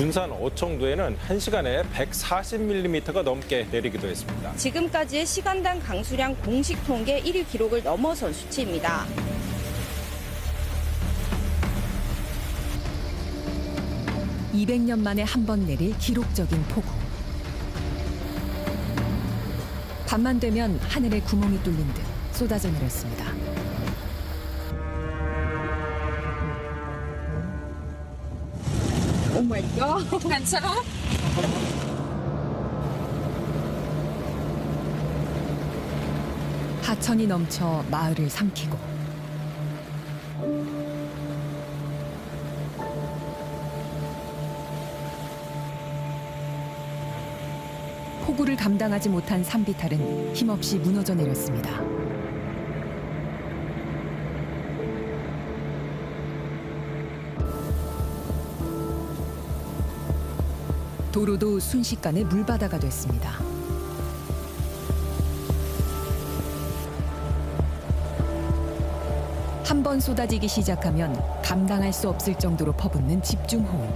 군산 어청도에는 1시간에 140mm가 넘게 내리기도 했습니다. 지금까지의 시간당 강수량 공식 통계 1위 기록을 넘어선 수치입니다. (200년) 만에 한 번 내릴 기록적인 폭우. 밤만 되면 하늘에 구멍이 뚫린 듯 쏟아져 내렸습니다. 오 마이 갓. 괜찮아? 하천이 넘쳐 마을을 삼키고 폭우를 감당하지 못한 산비탈은 힘없이 무너져 내렸습니다. 도로도 순식간에 물바다가 됐습니다. 한 번 쏟아지기 시작하면 감당할 수 없을 정도로 퍼붓는 집중호우.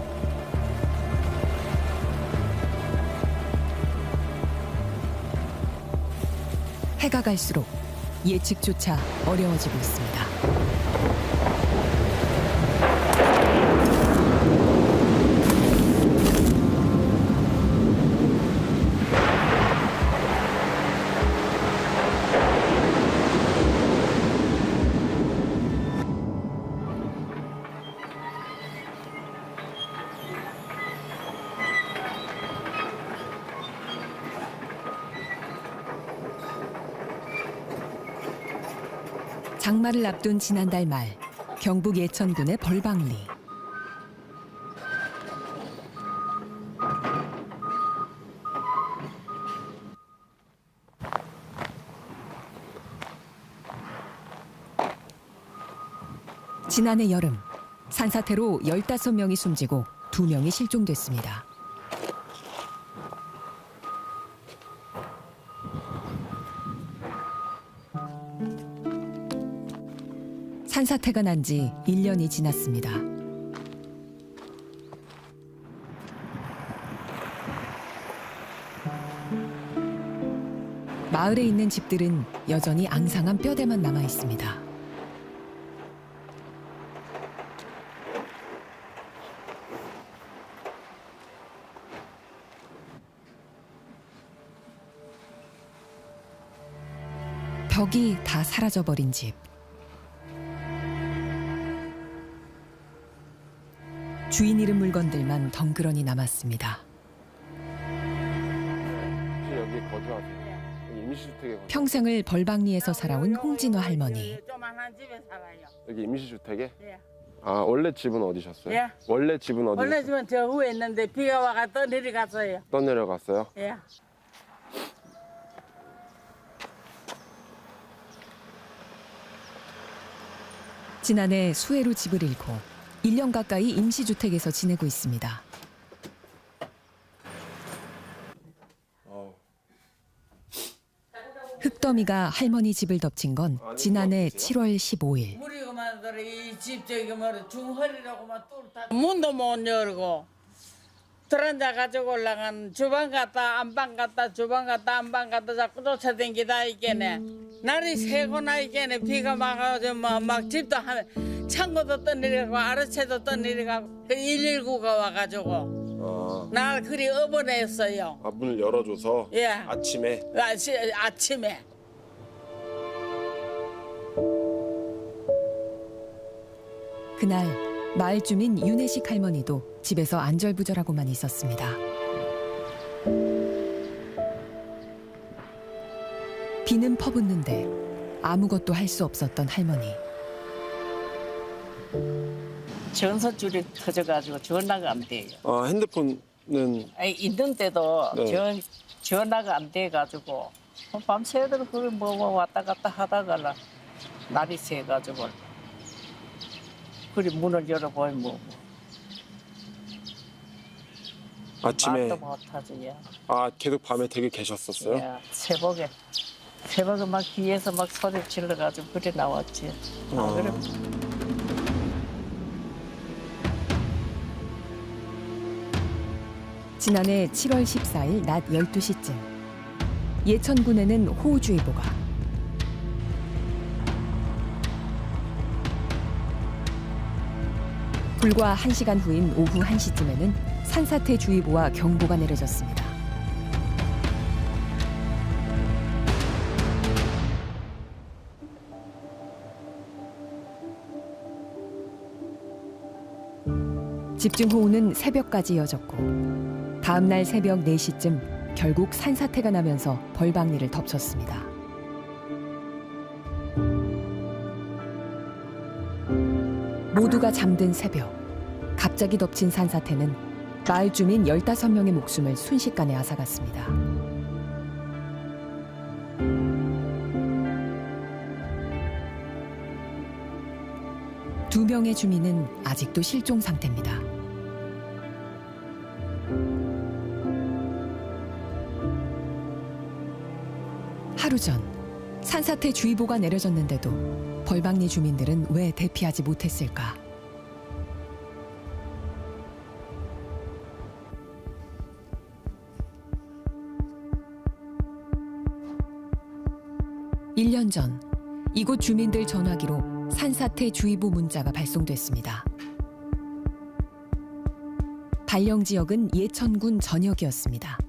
해가 갈수록 예측조차 어려워지고 있습니다. 장마를 앞둔 지난달 말, 경북 예천군의 벌방리. 지난해 여름, 산사태로 15명이 숨지고 2명이 실종됐습니다. 산사태가 난 지 1년이 지났습니다. 마을에 있는 집들은 여전히 앙상한 뼈대만 남아 있습니다. 벽이 다 사라져버린 집. 주인 잃은 물건들만 덩그러니 남았습니다. 여기 거주하세요? 여기 임시주택에 평생을 벌방리에서 살아온 홍진화 할머니. 조만한 집에 살아요. 여기 임시주택에? 예. 아, 원래 집은 어디셨어요? 예. 원래 집은 어디? 원래 집은 저 후에 있는데 비가 와가 또 내려갔어요. 떠내려갔어요? 예. 지난해 수해로 집을 잃고 1년 가까이 임시주택에서 지내고 있습니다. 흙더미가 할머니 집을 덮친 건 지난해 7월 15일. 물이 그만들어 이집 저기 뭐라 중허리라고만 뚫다. 문도 못 열고 들어앉아 가지고 올라간 주방 갔다 안방 갔다 주방 갔다 안방 갔다 자꾸 쫓아다니다 있겠네. 날이 새고나 있겠네. 비가 막아가지고 막 집도 창고도 떠내려가고 아래채도 떠내려가고 119가 와가지고 날 그리 업어냈어요. 아, 문을 열어줘서? 예. 아침에? 아침에. 그날 마을 주민 윤혜식 할머니도 집에서 안절부절하고만 있었습니다. 비는 퍼붓는데 아무것도 할 수 없었던 할머니. 전선줄이 터져가지고 전화가 안 돼요. 아, 핸드폰은? 있는 때도 네. 전화가 안 돼가지고 밤새도록 그걸 뭐 왔다 갔다 하다가 날이 새가지고 그리 문을 열어보면 뭐 아침에? 말도 못하지. 야. 아, 계속 밤에 되게 계셨었어요? 야, 새벽에 막 귀에서 막 소리 질러가지고 그래 나왔지. 그래. 지난해 7월 14일 낮 12시쯤 예천군에는 호우주의보가, 불과 1시간 후인 오후 1시쯤에는 산사태주의보와 경보가 내려졌습니다. 집중호우는 새벽까지 이어졌고 다음 날 새벽 4시쯤 결국 산사태가 나면서 벌방리를 덮쳤습니다. 모두가 잠든 새벽, 갑자기 덮친 산사태는 마을 주민 15명의 목숨을 순식간에 앗아갔습니다. 두 명의 주민은 아직도 실종 상태입니다. 하루 전 산사태 주의보가 내려졌는데도 벌방리 주민들은 왜 대피하지 못했을까? 일 년 전 이곳 주민들 전화기로 산사태 주의보 문자가 발송됐습니다. 발령 지역은 예천군 전역이었습니다.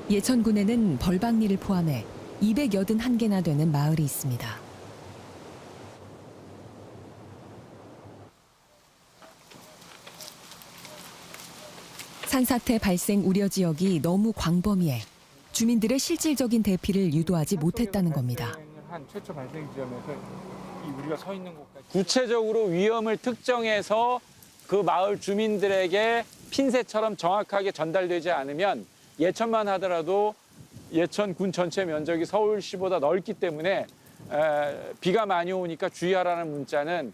예천군에는 벌방리를 포함해 281개나 되는 마을이 있습니다. 산사태 발생 우려 지역이 너무 광범위해 주민들의 실질적인 대피를 유도하지 못했다는 겁니다. 한 최초 발생 지점에서 우리가 서 있는 곳까지 구체적으로 위험을 특정해서 그 마을 주민들에게 핀셋처럼 정확하게 전달되지 않으면 예천만 하더라도 예천군 전체 면적이 서울시보다 넓기 때문에 비가 많이 오니까 주의하라는 문자는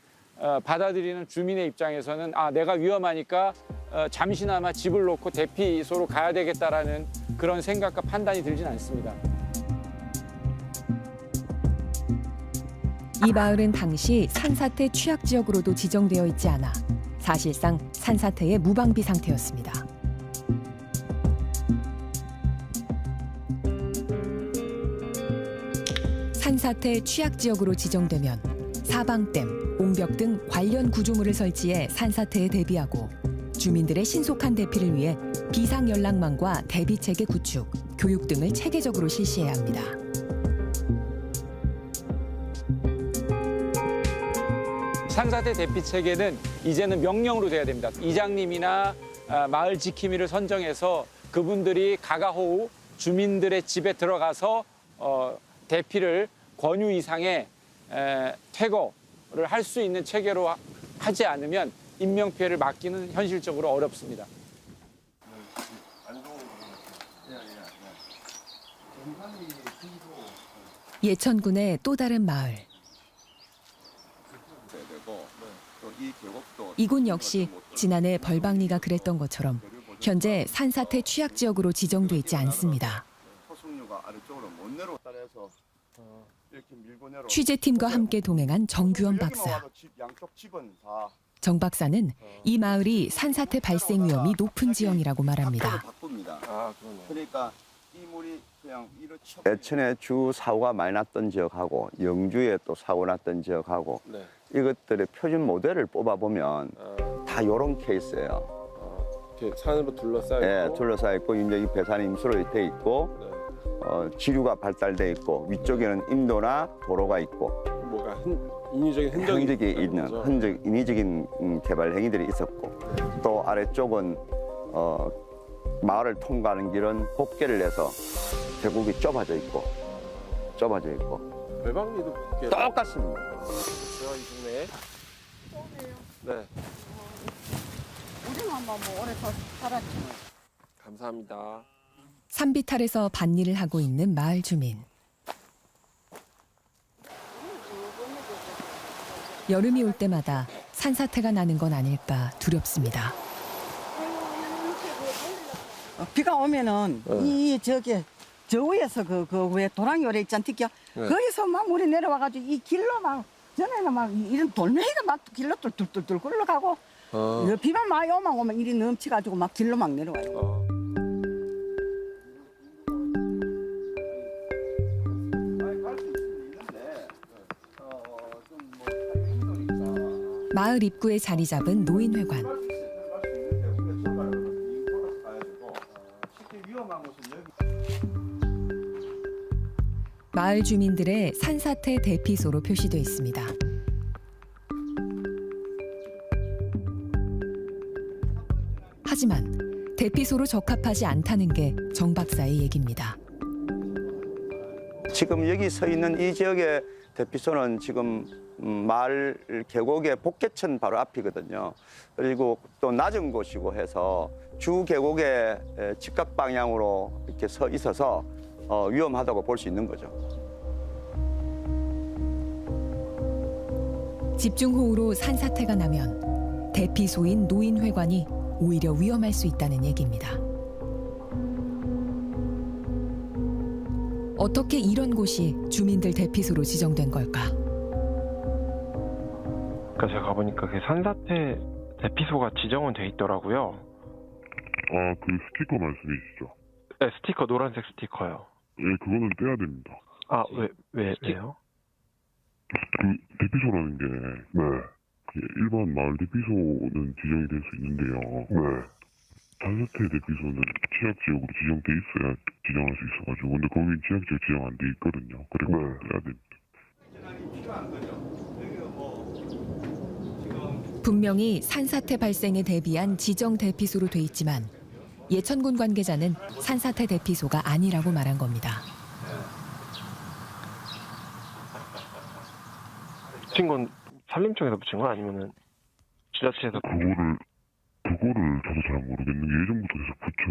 받아들이는 주민의 입장에서는 내가 위험하니까 잠시나마 집을 놓고 대피소로 가야 되겠다라는 그런 생각과 판단이 들진 않습니다. 이 마을은 당시 산사태 취약지역으로도 지정되어 있지 않아 사실상 산사태의 무방비 상태였습니다. 산사태 취약지역으로 지정되면 사방댐, 옹벽 등 관련 구조물을 설치해 산사태에 대비하고 주민들의 신속한 대피를 위해 비상연락망과 대비체계 구축, 교육 등을 체계적으로 실시해야 합니다. 산사태 대피 체계는 이제는 명령으로 돼야 됩니다. 이장님이나 마을 지킴이를 선정해서 그분들이 가가호우 주민들의 집에 들어가서 대피를 권유 이상의 퇴거를 할 수 있는 체계로 하지 않으면 인명피해를 막기는 현실적으로 어렵습니다. 예천군의 또 다른 마을. 이곳 역시 지난해 벌방리가 그랬던 것처럼 현재 산사태 취약지역으로 지정돼 있지 않습니다. 취재팀과 함께 동행한 정규원 박사. 정 박사는 이 마을이 산사태 발생 위험이 높은 지형이라고 말합니다. 예천에 주 사고가 많이 났던 지역하고 영주에 또 사고 났던 지역하고 이것들의 표준 모델을 뽑아보면 다 이런 케이스예요. 산으로 둘러싸여 있고, 둘러싸여 있고 이제 이 배산이 임수로 돼 있고 지류가 발달돼 있고 위쪽에는 인도나 도로가 있고 뭐가 인위적인 흔적이 있는 인위적인 개발 행위들이 있었고 또 아래쪽은 마을을 통과하는 길은 복개를 내서 계곡이 좁아져 있고 벌방리도 똑같습니다. 제가 이 동네에 네 우리만 뭐 오래 살았지. 감사합니다. 산비탈에서 밭일을 하고 있는 마을 주민. 여름이 올 때마다 산사태가 나는 건 아닐까 두렵습니다. 비가 오면은 저 위에서 그 왜 도랑이 오래 있지 않겠죠? 거기서 막 물이 내려와가지고 이 길로 막 전에는 막 이런 돌멩이가 막 길로 뚫뚫뚫 굴러가고 비만 많이 오면 이리 넘치가지고 막 길로 막 내려와요. 마을 입구에 자리 잡은 노인회관. 마을 주민들의 산사태 대피소로 표시돼 있습니다. 하지만 대피소로 적합하지 않다는 게 정 박사의 얘기입니다. 지금 여기 서 있는 이 지역의 대피소는 지금 마을 계곡의 복개천 바로 앞이거든요. 그리고 또 낮은 곳이고 해서 주 계곡의 직각 방향으로 이렇게 서 있어서 위험하다고 볼 수 있는 거죠. 집중호우로 산사태가 나면 대피소인 노인회관이 오히려 위험할 수 있다는 얘기입니다. 어떻게 이런 곳이 주민들 대피소로 지정된 걸까? 그러니까 제가 가보니까 그 산사태 대피소가 지정은 돼 있더라고요. 아, 그 스티커 말씀이시죠? 네, 스티커, 노란색 스티커요. 네, 그거는 떼야 됩니다. 아, 왜요? 그 대피소라는 게 일반 마을 대피소는 지정이 될 수 있는데요. 산사태 대피소는 취약지역으로 지정돼 있어야 지정할 수 있어가지고 근데 거긴 취약지역 지정 안 돼 있거든요. 그리고 떼야 됩니다. 분명히 산사태 발생에 대비한 지정 대피소로 돼 있지만 예천군 관계자는 산사태 대피소가 아니라고 말한 겁니다. 붙인 건 산림청에서 붙인 건 아니면은 지자체에서? 그거를 저도 잘 모르겠는 게 예전부터 계속 붙여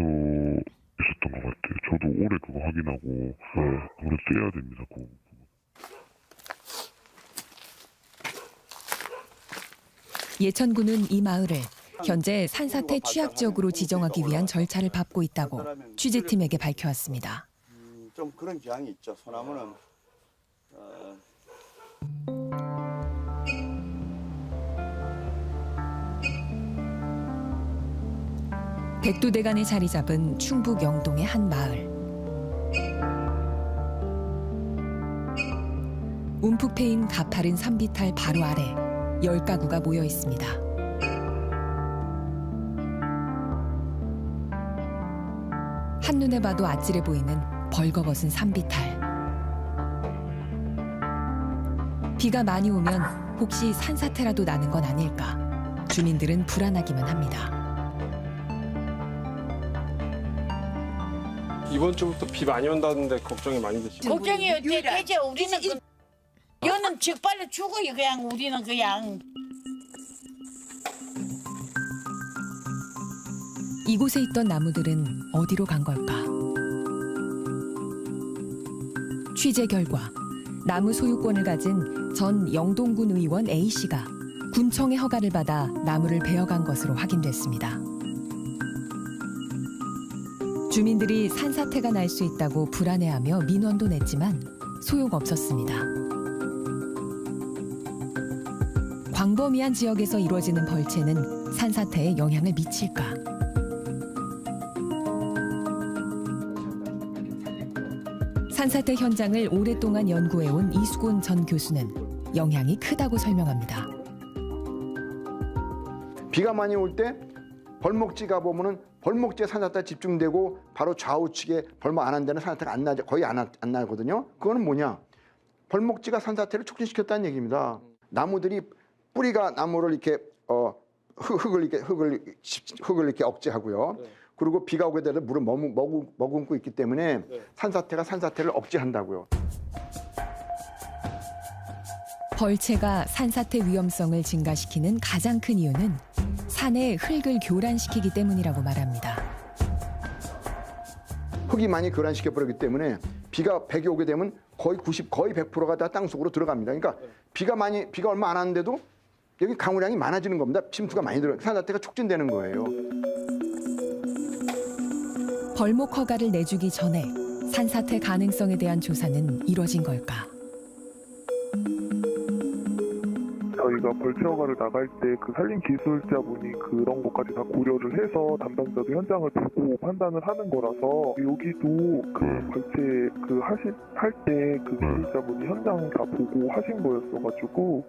있었던 것 같아요. 저도 올해 그거 확인하고 아무래도 떼야 됩니다. 그거. 예천군은 이 마을을 현재 산사태 취약지역으로 지정하기 위한 절차를 밟고 있다고 취재팀에게 밝혀왔습니다. 좀 그런 경향이 있죠. 소나무는 백두대간에 자리 잡은 충북 영동의 한 마을. 움푹 패인 가파른 산비탈 바로 아래 10가구가 모여 있습니다. 한눈에 봐도 아찔해 보이는 벌거벗은 산비탈. 비가 많이 오면 혹시 산사태라도 나는 건 아닐까. 주민들은 불안하기만 합니다. 이번 주부터 비 많이 온다는데 걱정이 많이 되시죠? 걱정이요. 대체 우리는 여는 즉발로 죽어요. 그냥 우리는 그냥. 이곳에 있던 나무들은 어디로 간 걸까? 취재 결과 나무 소유권을 가진 전 영동군 의원 A씨가 군청의 허가를 받아 나무를 베어간 것으로 확인됐습니다. 주민들이 산사태가 날 수 있다고 불안해하며 민원도 냈지만 소용없었습니다. 광범위한 지역에서 이루어지는 벌채는 산사태에 영향을 미칠까? 산사태 현장을 오랫동안 연구해온 이수곤 전 교수는 영향이 크다고 설명합니다. 비가 많이 올 때 벌목지 가보면은 벌목지에 산사태가 집중되고 바로 좌우측에 벌목 안 한 데는 산사태가 안 나죠. 거의 안 나거든요. 그거는 뭐냐? 벌목지가 산사태를 촉진시켰다는 얘기입니다. 나무들이 뿌리가 나무를 이렇게 흙을 이렇게 억제하고요. 그리고 비가 오게 되면 물을 머금고 있기 때문에 산사태를 억제한다고요. 벌채가 산사태 위험성을 증가시키는 가장 큰 이유는 산의 흙을 교란시키기 때문이라고 말합니다. 흙이 많이 교란시켜버리기 때문에 비가 100이 오게 되면 거의 100%가 다 땅속으로 들어갑니다. 그러니까 비가 얼마 안 왔는데도 여기 강우량이 많아지는 겁니다. 침수가 많이 들어요. 산사태가 촉진되는 거예요. 벌목 허가를 내주기 전에 산사태 가능성에 대한 조사는 이뤄진 걸까? 저희가 벌채 허가를 나갈 때 그 산림 기술자분이 그런 것까지 다 고려를 해서 담당자도 현장을 보고 판단을 하는 거라서 여기도 그 벌채 할 때 그 기술자분이 현장 다 보고 하신 거였어가지고.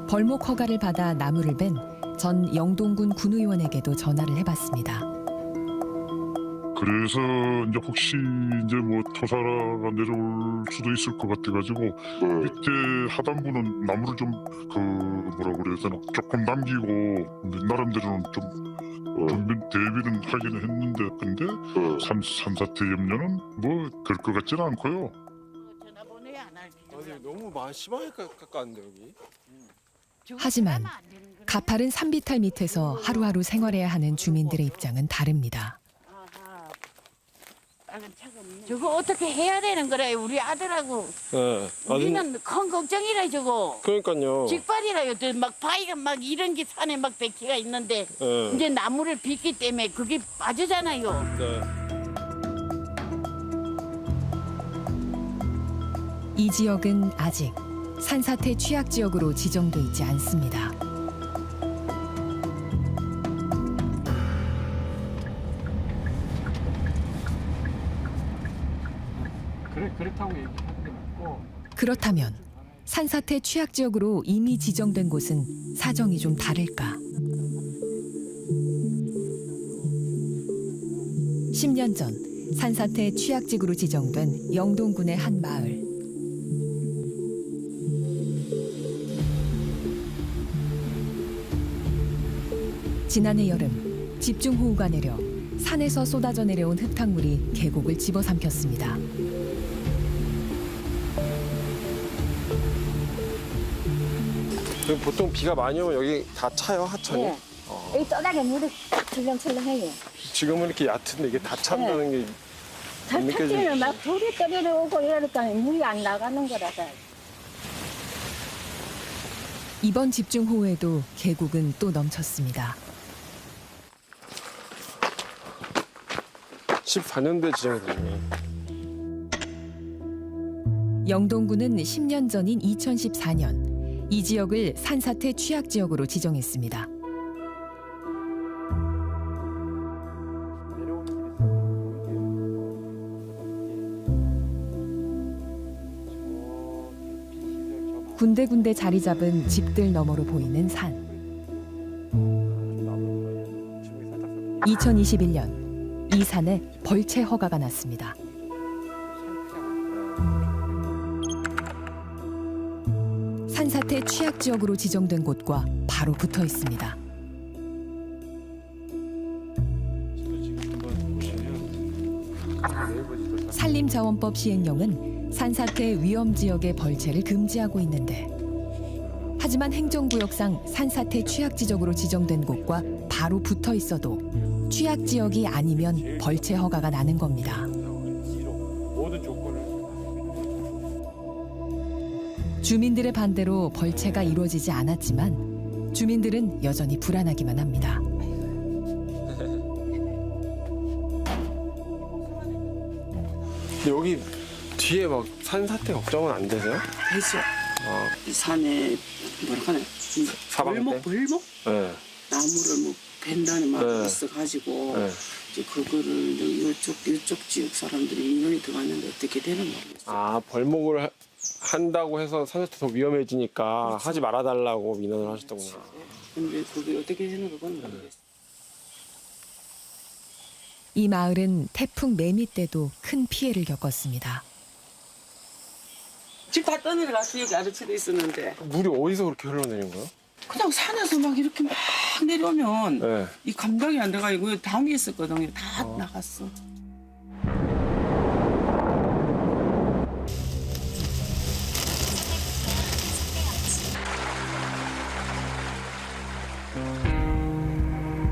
벌목 허가를 받아 나무를 벤 전 영동군 군의원에게도 전화를 해봤습니다. 그래서 이제 혹시 이제 뭐 토사가 내려올 수도 있을 것 같아가지고 밑에 하단부는 나무를 좀 그 뭐라 그래야 되나 조금 남기고 나름대로는 좀 대비는 하기는 했는데 근데 산사태 염려는 뭐 그럴 것 같지는 않고요. 아니 너무 심하게 깎았는데 여기. 하지만 가파른 산비탈 밑에서 하루하루 생활해야 하는 주민들의 입장은 다릅니다. 저거 어떻게 해야 되는 거래 우리 아들하고. 네. 우리는 큰 걱정이라 저거. 그러니까요. 직발이라요. 막 바위가 막 이런 게 산에 막 백기가 있는데 네. 이제 나무를 빗기 때문에 그게 빠지잖아요. 네. 이 지역은 아직 산사태 취약 지역으로 지정돼 있지 않습니다. 그렇다고 얘기하는 게 맞고. 그렇다면 산사태 취약 지역으로 이미 지정된 곳은 사정이 좀 다를까? 10년 전 산사태 취약지구로 지정된 영동군의 한 마을. 지난해 여름 집중호우가 내려 산에서 쏟아져 내려온 흙탕물이 계곡을 집어삼켰습니다. 보통 비가 많이 오면 여기 다 차요, 하천이? 네. 여기 떠다게 물이 철렁철렁해요. 지금은 이렇게 얕은데 이게 다 찬다는 게 탈 느껴지죠? 때는 막 돌이 떨어져 오고 이러니까 물이 안 나가는 거라서. 이번 집중호우에도 계곡은 또 넘쳤습니다. 14년도에 지정이 됐네. 영동군은 10년 전인 2014년 이 지역을 산사태 취약 지역으로 지정했습니다. 군데군데 자리 잡은 집들 너머로 보이는 산. 2021년 이 산에 벌채 허가가 났습니다. 산사태 취약 지역으로 지정된 곳과 바로 붙어 있습니다. 산림자원법 시행령은 산사태 위험 지역의 벌채를 금지하고 있는데, 하지만 행정구역상 산사태 취약 지역으로 지정된 곳과 바로 붙어 있어도 취약 지역이 아니면 벌채 허가가 나는 겁니다. 모든 조건을. 주민들의 반대로 벌채가 이루어지지 않았지만 주민들은 여전히 불안하기만 합니다. 근데 여기 뒤에 막 산사태 걱정은 안 되세요? 되죠. 이 산에 뭐랄까나 사방때? 벌목? 네. 나무를 뭐 벤다는 막 네. 있어가지고 네. 이제 그거를 이쪽 지역 사람들이 민원이 들어갔는데 어떻게 되는 모르겠어요. 아, 벌목을 한다고 해서 산사태 더 위험해지니까 그렇죠. 하지 말아달라고 민원을 하셨더구나. 근데 그게 어떻게 되는 그건 모르겠어요. 이 마을은 태풍 매미 때도 큰 피해를 겪었습니다. 집 다 떠내려갔어. 여기 아래층에 있었는데. 물이 어디서 그렇게 흘러내린 거예요? 그냥 산에서 막 이렇게 막 내려오면 네. 이 감당이 안 돼가지고 담이 있었거든요. 다 나갔어.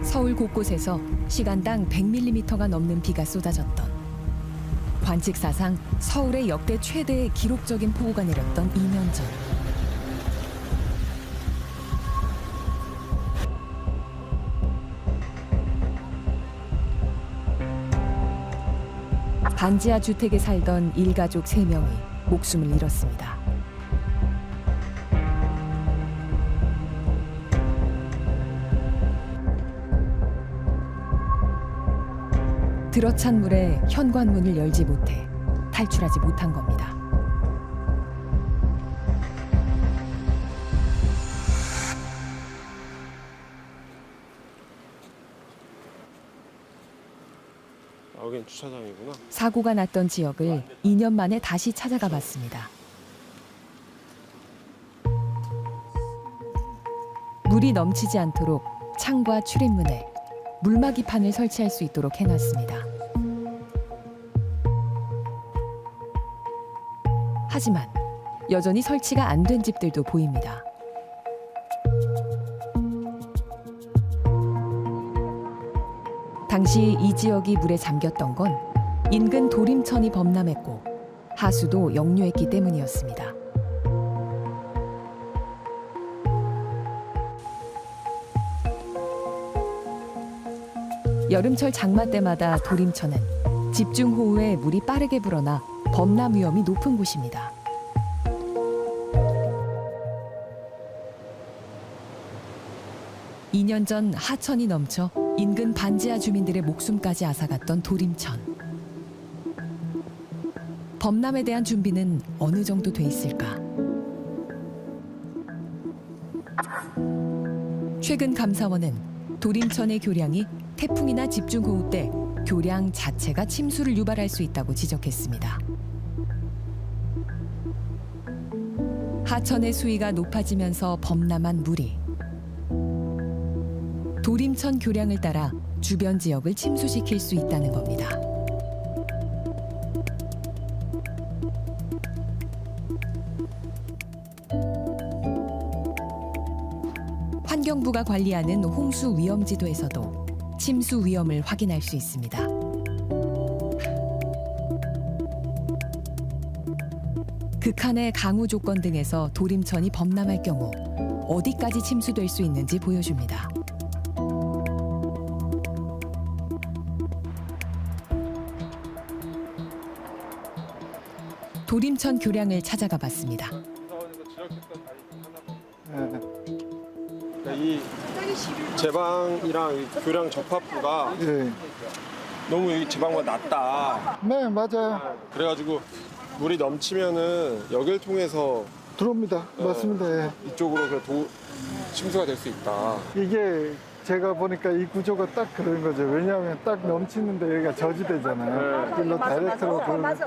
서울 곳곳에서 시간당 100mm가 넘는 비가 쏟아졌던, 관측사상 서울의 역대 최대의 기록적인 폭우가 내렸던 2년 전. 반지하 주택에 살던 일가족 3명이 목숨을 잃었습니다. 들어찬 물에 현관문을 열지 못해 탈출하지 못한 겁니다. 여긴 주차장이구나. 사고가 났던 지역을 2년 만에 다시 찾아가 봤습니다. 물이 넘치지 않도록 창과 출입문에 물막이판을 설치할 수 있도록 해놨습니다. 하지만 여전히 설치가 안 된 집들도 보입니다. 당시 이 지역이 물에 잠겼던 건 인근 도림천이 범람했고 하수도 역류했기 때문이었습니다. 여름철 장마 때마다 도림천은 집중호우에 물이 빠르게 불어나 범람 위험이 높은 곳입니다. (2년) 전 하천이 넘쳐 인근 반지하 주민들의 목숨까지 앗아갔던 도림천. 범람에 대한 준비는 어느 정도 돼 있을까? 최근 감사원은 도림천의 교량이 태풍이나 집중호우 때 교량 자체가 침수를 유발할 수 있다고 지적했습니다. 하천의 수위가 높아지면서 범람한 물이 도림천 교량을 따라 주변 지역을 침수시킬 수 있다는 겁니다. 환경부가 관리하는 홍수 위험 지도에서도 침수 위험을 확인할 수 있습니다. 극한의 강우 조건 등에서 도림천이 범람할 경우 어디까지 침수될 수 있는지 보여줍니다. 도림천 교량을 찾아가 봤습니다. 이 제방이랑 이 교량 접합부가 너무 이 제방보다 낮다. 네, 맞아요. 그래가지고 물이 넘치면은 여길 통해서 들어옵니다. 맞습니다. 예. 이쪽으로 침수가 될 수 있다. 이게 제가 보니까 이 구조가 딱 그런 거죠. 왜냐하면 딱 넘치는데 여기가 저지대잖아요. 길로 다이렉트로 가는 거죠.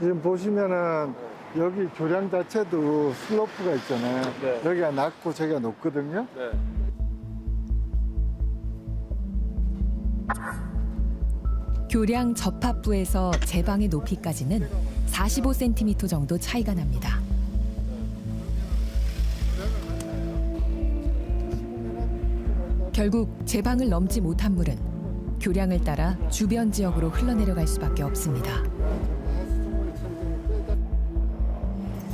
지금 보시면은 여기 교량 자체도 슬로프가 있잖아요. 네. 여기가 낮고 저기가 높거든요. 네. 교량 접합부에서 제방의 높이까지는 45cm 정도 차이가 납니다. 결국 제방을 넘지 못한 물은 교량을 따라 주변 지역으로 흘러내려갈 수밖에 없습니다.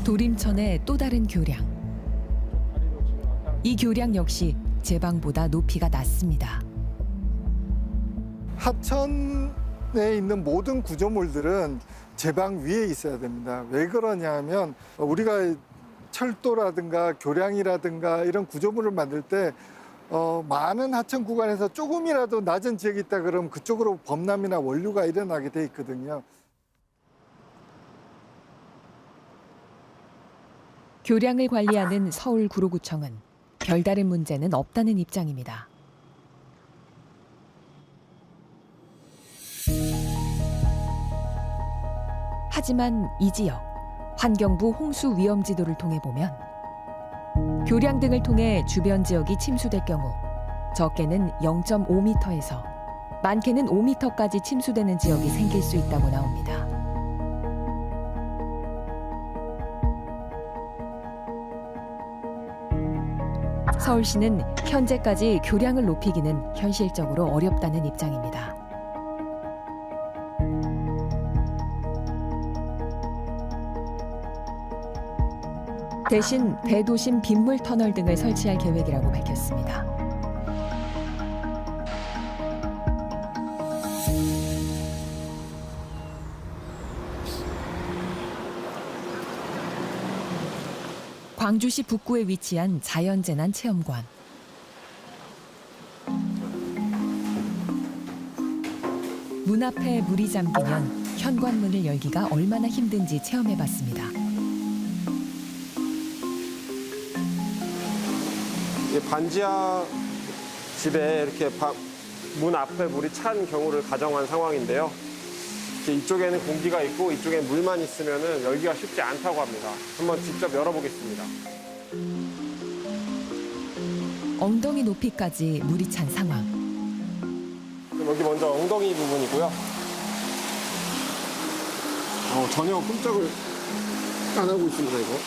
도림천의 또 다른 교량. 이 교량 역시 제방보다 높이가 낮습니다. 하천에 있는 모든 구조물들은 제방 위에 있어야 됩니다. 왜 그러냐면 우리가 철도라든가 교량이라든가 이런 구조물을 만들 때 많은 하천 구간에서 조금이라도 낮은 지역이 있다 그러면 그쪽으로 범람이나 원류가 일어나게 돼 있거든요. 교량을 관리하는 서울구로구청은 별다른 문제는 없다는 입장입니다. 하지만 이 지역 환경부 홍수 위험 지도를 통해 보면 교량 등을 통해 주변 지역이 침수될 경우 적게는 0.5m에서 많게는 5m까지 침수되는 지역이 생길 수 있다고 나옵니다. 서울시는 현재까지 교량을 높이기는 현실적으로 어렵다는 입장입니다. 대신 대도심 빗물 터널 등을 설치할 계획이라고 밝혔습니다. 광주시 북구에 위치한 자연재난 체험관. 문 앞에 물이 잠기면 현관문을 열기가 얼마나 힘든지 체험해봤습니다. 반지하 집에 이렇게 문 앞에 물이 찬 경우를 가정한 상황인데요. 이쪽에는 공기가 있고 이쪽에 물만 있으면 열기가 쉽지 않다고 합니다. 한번 직접 열어보겠습니다. 엉덩이 높이까지 물이 찬 상황. 여기 먼저 엉덩이 부분이고요. 전혀 꼼짝을 안 하고 있습니다, 이거.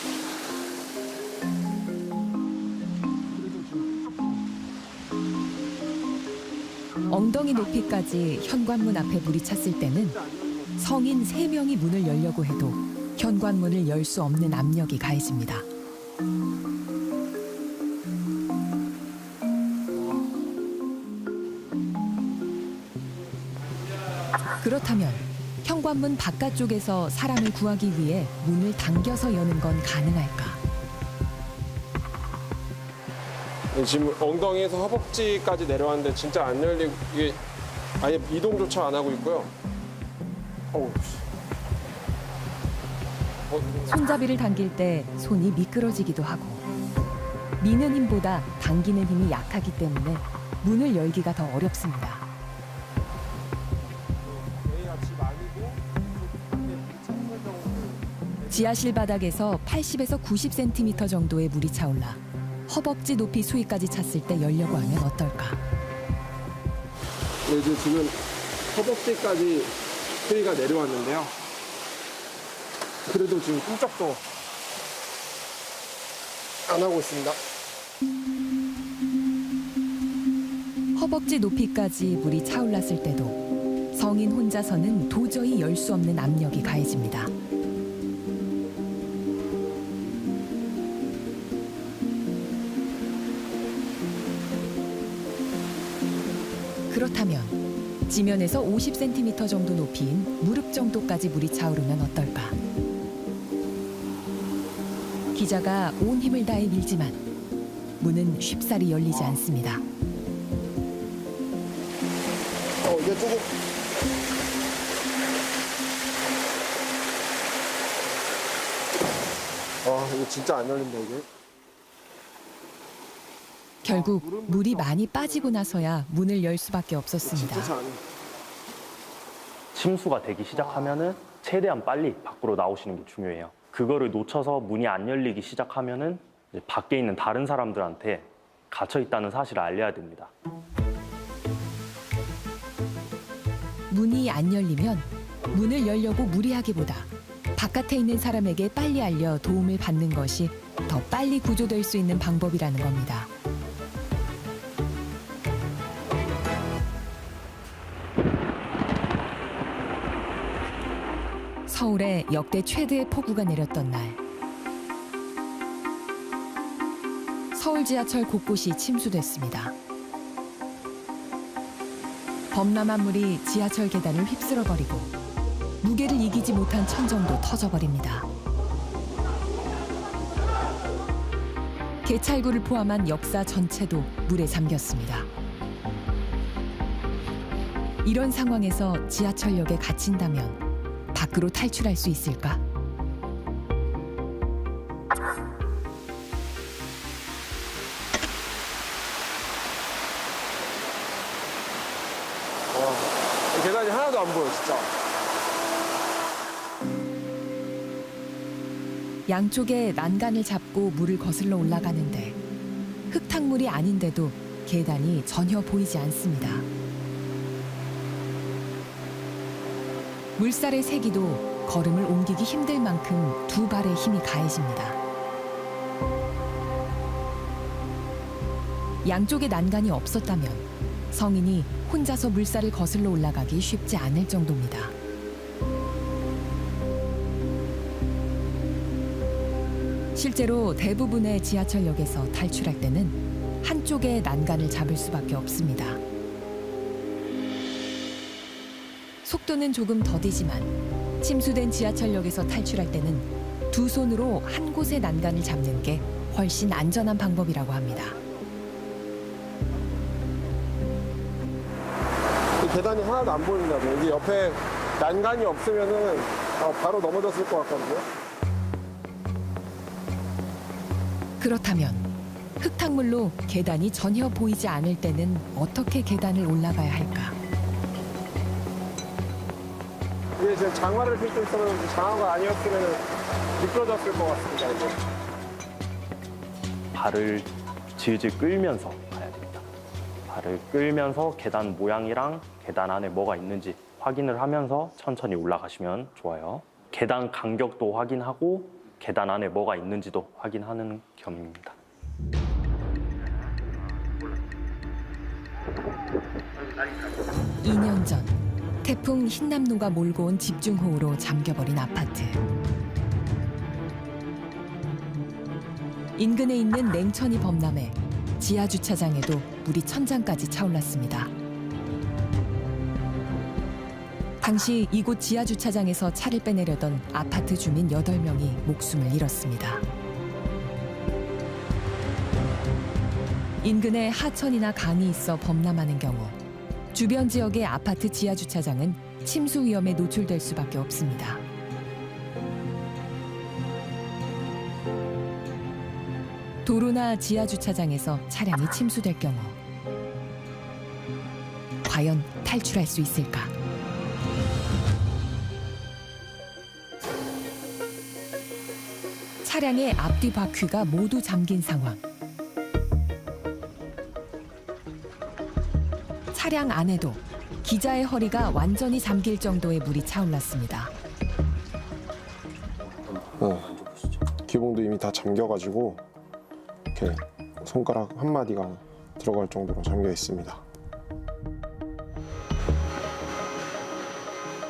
엉덩이 높이까지 현관문 앞에 물이 찼을 때는 성인 3명이 문을 열려고 해도 현관문을 열 수 없는 압력이 가해집니다. 그렇다면 현관문 바깥쪽에서 사람을 구하기 위해 문을 당겨서 여는 건 가능할까? 지금 엉덩이에서 허벅지까지 내려왔는데 진짜 안 열리고 이게 아예 이동조차 안 하고 있고요. 손잡이를 당길 때 손이 미끄러지기도 하고 미는 힘보다 당기는 힘이 약하기 때문에 문을 열기가 더 어렵습니다. 지하실 바닥에서 80에서 90cm 정도의 물이 차올라 허벅지 높이 수위까지 찼을 때 열려고 하면 어떨까? 네, 지금 허벅지까지 수위가 내려왔는데요. 그래도 지금 꼼짝도 안 하고 있습니다. 허벅지 높이까지 물이 차올랐을 때도 성인 혼자서는 도저히 열 수 없는 압력이 가해집니다. 그렇다면 지면에서 50cm 정도 높이인 무릎 정도까지 물이 차오르면 어떨까? 기자가 온 힘을 다해 밀지만 문은 쉽사리 열리지 않습니다. 이게 조금 이거 진짜 안 열린다 이게. 결국 물이 많이 빠지고 나서야 문을 열 수밖에 없었습니다. 침수가 되기 시작하면은 최대한 빨리 밖으로 나오시는 게 중요해요. 그거를 놓쳐서 문이 안 열리기 시작하면은 이제 밖에 있는 다른 사람들한테 갇혀 있다는 사실을 알려야 됩니다. 문이 안 열리면 문을 열려고 무리하기보다 바깥에 있는 사람에게 빨리 알려 도움을 받는 것이 더 빨리 구조될 수 있는 방법이라는 겁니다. 서울에 역대 최대의 폭우가 내렸던 날. 서울 지하철 곳곳이 침수됐습니다. 범람한 물이 지하철 계단을 휩쓸어버리고 무게를 이기지 못한 천정도 터져버립니다. 개찰구를 포함한 역사 전체도 물에 잠겼습니다. 이런 상황에서 지하철역에 갇힌다면 밖으로 탈출할 수 있을까? 계단이 하나도 안 보여, 진짜. 양쪽에 난간을 잡고 물을 거슬러 올라가는데 흙탕물이 아닌데도 계단이 전혀 보이지 않습니다. 물살의 세기도 걸음을 옮기기 힘들 만큼 두 발의 힘이 가해집니다. 양쪽에 난간이 없었다면 성인이 혼자서 물살을 거슬러 올라가기 쉽지 않을 정도입니다. 실제로 대부분의 지하철역에서 탈출할 때는 한쪽의 난간을 잡을 수밖에 없습니다. 속도는 조금 더디지만 침수된 지하철역에서 탈출할 때는 두 손으로 한 곳의 난간을 잡는 게 훨씬 안전한 방법이라고 합니다. 계단이 하나도 안 보입니다. 여기 옆에 난간이 없으면은 바로 넘어졌을 것 같거든요. 그렇다면 흙탕물로 계단이 전혀 보이지 않을 때는 어떻게 계단을 올라가야 할까? 이게 지금 장화를 신고 있었는데 장화가 아니었으면 미끄러졌을 것 같습니다. 이제. 발을 질질 끌면서 가야 됩니다. 발을 끌면서 계단 모양이랑 계단 안에 뭐가 있는지 확인을 하면서 천천히 올라가시면 좋아요. 계단 간격도 확인하고 계단 안에 뭐가 있는지도 확인하는 겸입니다. (2년) 전 태풍 흰남노가 몰고 온 집중호우로 잠겨버린 아파트. 인근에 있는 냉천이 범람해 지하주차장에도 물이 천장까지 차올랐습니다. 당시 이곳 지하주차장에서 차를 빼내려던 아파트 주민 8명이 목숨을 잃었습니다. 인근에 하천이나 강이 있어 범람하는 경우 주변 지역의 아파트 지하주차장은 침수 위험에 노출될 수밖에 없습니다. 도로나 지하주차장에서 차량이 침수될 경우 과연 탈출할 수 있을까? 차량의 앞뒤 바퀴가 모두 잠긴 상황. 차량 안에도 기자의 허리가 완전히 잠길 정도의 물이 차올랐습니다. 기봉도 이미 다 잠겨가지고 이렇게 손가락 한 마디가 들어갈 정도로 잠겨 있습니다.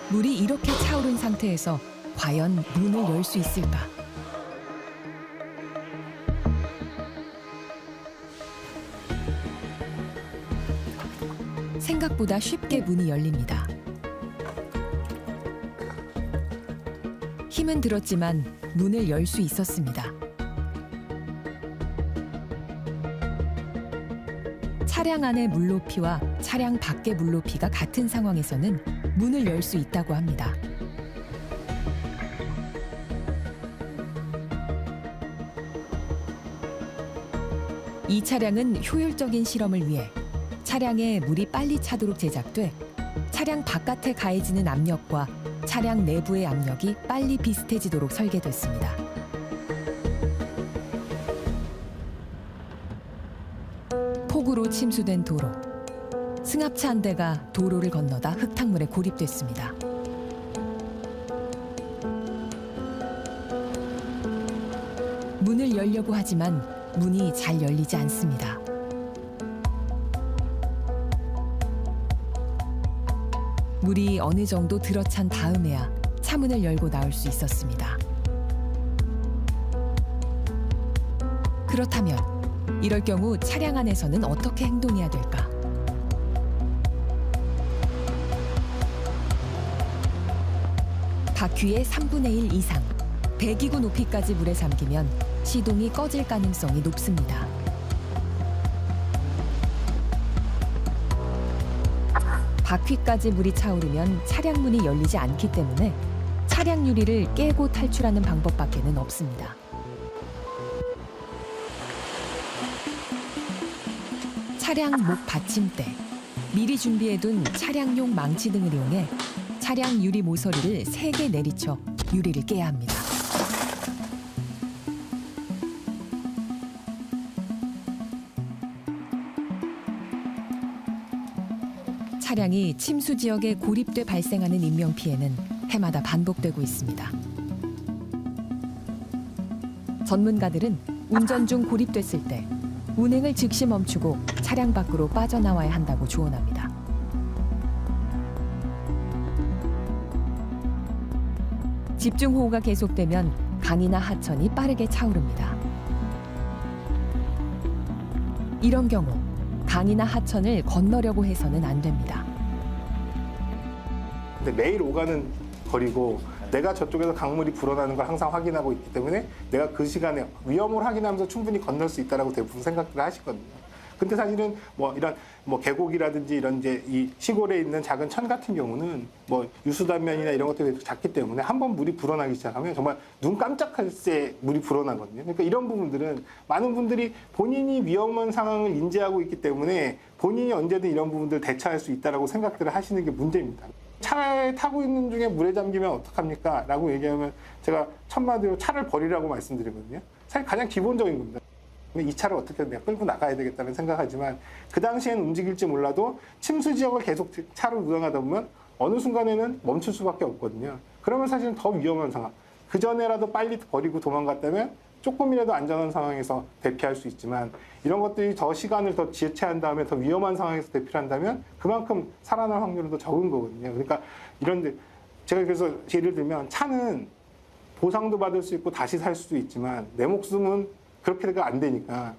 물이 이렇게 차오른 상태에서 과연 문을 열 수 있을까? 생각보다 쉽게 문이 열립니다. 힘은 들었지만 문을 열 수 있었습니다. 차량 안의 물높이와 차량 밖의 물높이가 같은 상황에서는 문을 열 수 있다고 합니다. 이 차량은 효율적인 실험을 위해 차량에 물이 빨리 차도록 제작돼 차량 바깥에 가해지는 압력과 차량 내부의 압력이 빨리 비슷해지도록 설계됐습니다. 폭우로 침수된 도로. 승합차 한 대가 도로를 건너다 흙탕물에 고립됐습니다. 문을 열려고 하지만 문이 잘 열리지 않습니다. 물이 어느 정도 들어찬 다음에야 차문을 열고 나올 수 있었습니다. 그렇다면 이럴 경우 차량 안에서는 어떻게 행동해야 될까? 바퀴의 3분의 1 이상, 배기구 높이까지 물에 잠기면 시동이 꺼질 가능성이 높습니다. 바퀴까지 물이 차오르면 차량 문이 열리지 않기 때문에 차량 유리를 깨고 탈출하는 방법밖에는 없습니다. 차량 목 받침대, 미리 준비해둔 차량용 망치 등을 이용해 차량 유리 모서리를 3개 내리쳐 유리를 깨야 합니다. 차량이 침수 지역에 고립돼 발생하는 인명피해는 해마다 반복되고 있습니다. 전문가들은 운전 중 고립됐을 때 운행을 즉시 멈추고 차량 밖으로 빠져나와야 한다고 조언합니다. 집중호우가 계속되면 강이나 하천이 빠르게 차오릅니다. 이런 경우 강이나 하천을 건너려고 해서는 안 됩니다. 근데 매일 오가는 거리고 내가 저쪽에서 강물이 불어나는 걸 항상 확인하고 있기 때문에 내가 그 시간에 위험을 확인하면서 충분히 건널 수 있다고 대부분 생각을 하시거든요. 근데 사실은 뭐 이런 뭐 계곡이라든지 이런 이제 이 시골에 있는 작은 천 같은 경우는 뭐 유수단면이나 이런 것들이 작기 때문에 한번 물이 불어나기 시작하면 정말 눈 깜짝할 새 물이 불어나거든요. 그러니까 이런 부분들은 많은 분들이 본인이 위험한 상황을 인지하고 있기 때문에 본인이 언제든 이런 부분들을 대처할 수 있다라고 생각들을 하시는 게 문제입니다. 차에 타고 있는 중에 물에 잠기면 어떡합니까? 라고 얘기하면 제가 첫마디로 차를 버리라고 말씀드리거든요. 사실 가장 기본적인 겁니다. 이 차를 어떻게든 내가 끌고 나가야 되겠다는 생각하지만 그 당시엔 움직일지 몰라도 침수 지역을 계속 차로 운행하다 보면 어느 순간에는 멈출 수밖에 없거든요. 그러면 사실은 더 위험한 상황. 그전에라도 빨리 버리고 도망갔다면 조금이라도 안전한 상황에서 대피할 수 있지만 이런 것들이 더 시간을 더 지체한 다음에 더 위험한 상황에서 대피를 한다면 그만큼 살아날 확률은 더 적은 거거든요. 그러니까 이런데 제가 그래서 예를 들면 차는 보상도 받을 수 있고 다시 살 수도 있지만 내 목숨은 그렇게가 안 되니까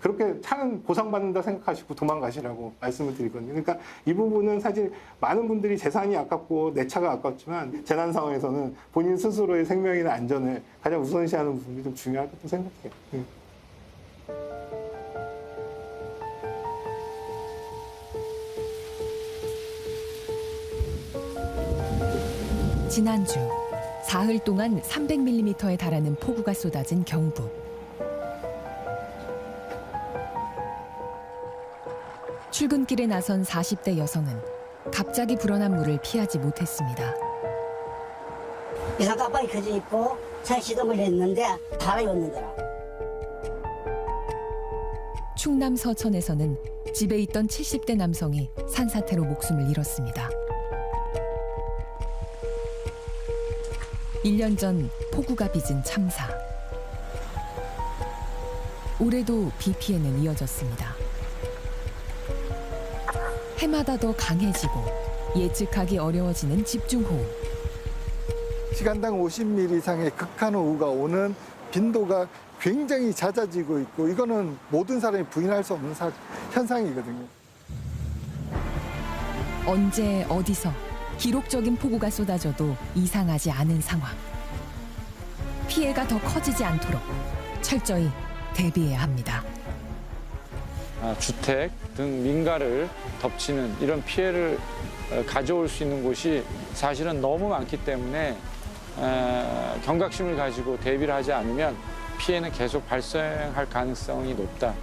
그렇게 차는 보상받는다 생각하시고 도망가시라고 말씀을 드리거든요. 그러니까 이 부분은 사실 많은 분들이 재산이 아깝고 내 차가 아깝지만 재난 상황에서는 본인 스스로의 생명이나 안전을 가장 우선시하는 부분이 좀 중요하다고 생각해요. 지난주 사흘 동안 300mm에 달하는 폭우가 쏟아진 경북. 출근길에 나선 40대 여성은 갑자기 불어난 물을 피하지 못했습니다. 이상 깜빡이 켜져 있고 차 시동을 했는데 바람이 없는더라. 충남 서천에서는 집에 있던 70대 남성이 산사태로 목숨을 잃었습니다. 1년 전 폭우가 빚은 참사. 올해도 비 피해는 이어졌습니다. 해마다 더 강해지고 예측하기 어려워지는 집중호우. 시간당 50mm 이상의 극한호우가 오는 빈도가 굉장히 잦아지고 있고 이거는 모든 사람이 부인할 수 없는 현상이거든요. 언제 어디서 기록적인 폭우가 쏟아져도 이상하지 않은 상황. 피해가 더 커지지 않도록 철저히 대비해야 합니다. 주택 등 민가를 덮치는 이런 피해를 가져올 수 있는 곳이 사실은 너무 많기 때문에 경각심을 가지고 대비를 하지 않으면 피해는 계속 발생할 가능성이 높다.